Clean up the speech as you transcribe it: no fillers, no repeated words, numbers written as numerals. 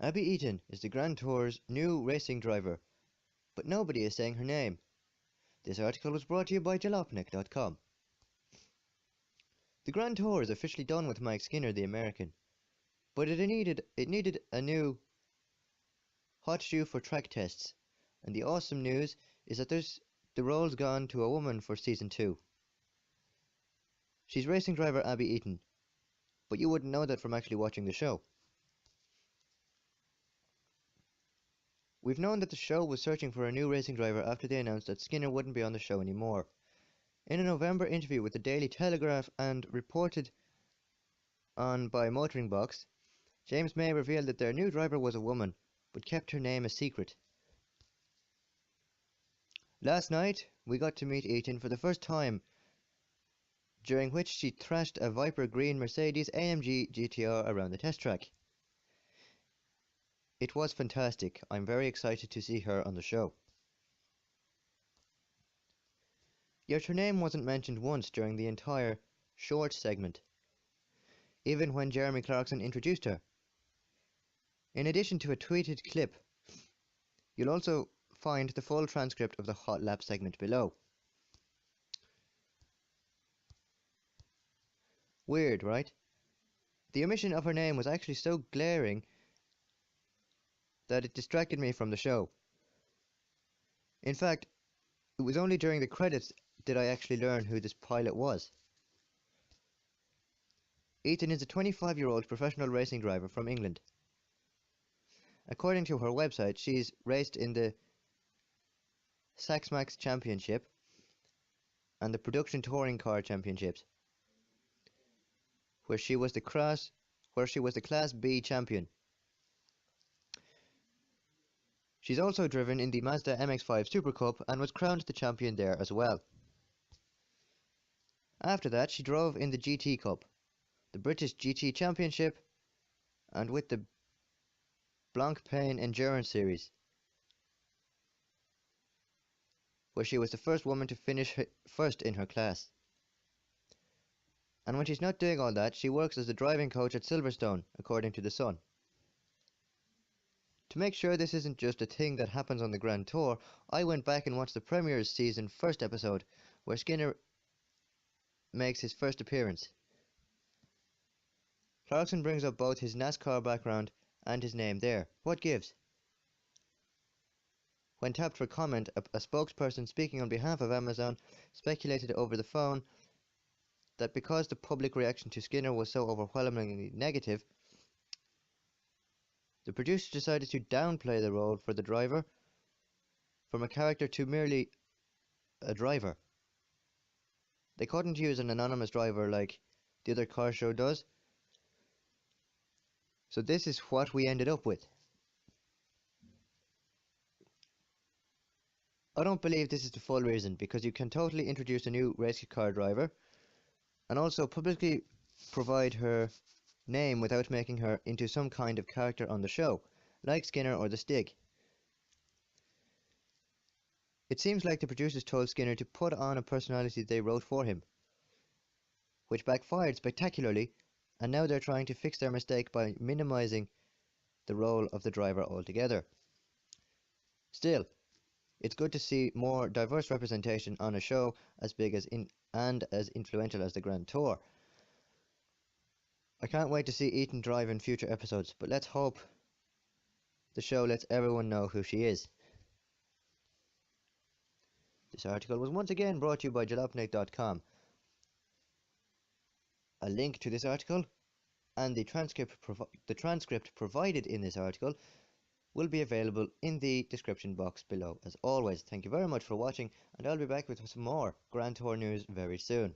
Abbie Eaton is the Grand Tour's new racing driver, but nobody is saying her name. This article was brought to you by jalopnik.com. The Grand Tour is officially done with Mike Skinner, the American, but it needed a new hot shoe for track tests, and the awesome news is that the role's gone to a woman for season 2. She's racing driver Abbie Eaton, but you wouldn't know that from actually watching the show. We've known that the show was searching for a new racing driver after they announced that Skinner wouldn't be on the show anymore. In a November interview with the Daily Telegraph and reported on by Motoring Box, James May revealed that their new driver was a woman, but kept her name a secret. Last night, we got to meet Eaton for the first time, during which she thrashed a Viper Green Mercedes AMG GTR around the test track. It was fantastic. I'm very excited to see her on the show. Yet her name wasn't mentioned once during the entire short segment, even when Jeremy Clarkson introduced her. In addition to a tweeted clip, you'll also find the full transcript of the Hot Lap segment below. Weird, right? The omission of her name was actually so glaring that it distracted me from the show. In fact, it was only during the credits did I actually learn who this pilot was. Eaton is a 25-year-old professional racing driver from England. According to her website, she's raced in the Saxmax Championship and the Production Touring Car Championships, where she was the Class B champion. She's also driven in the Mazda MX-5 Super Cup and was crowned the champion there as well. After that, she drove in the GT Cup, the British GT Championship, and with the Blancpain Endurance Series, where she was the first woman to finish first in her class. And when she's not doing all that, she works as a driving coach at Silverstone, according to The Sun. To make sure this isn't just a thing that happens on the Grand Tour, I went back and watched the Premier's season first episode, where Skinner makes his first appearance. Clarkson brings up both his NASCAR background and his name there. What gives? When tapped for comment, a spokesperson speaking on behalf of Amazon speculated over the phone that because the public reaction to Skinner was so overwhelmingly negative, the producer decided to downplay the role for the driver from a character to merely a driver. They couldn't use an anonymous driver like the other car show does, so this is what we ended up with. I don't believe this is the full reason, because you can totally introduce a new race car driver and also publicly provide her name without making her into some kind of character on the show, like Skinner or the Stig. It seems like the producers told Skinner to put on a personality they wrote for him, which backfired spectacularly, and now they're trying to fix their mistake by minimizing the role of the driver altogether. Still, it's good to see more diverse representation on a show as big and as influential as the Grand Tour. I can't wait to see Eaton drive in future episodes, but let's hope the show lets everyone know who she is. This article was once again brought to you by jalopnik.com. A link to this article and the transcript provided in this article will be available in the description box below as always. Thank you very much for watching, and I'll be back with some more Grand Tour news very soon.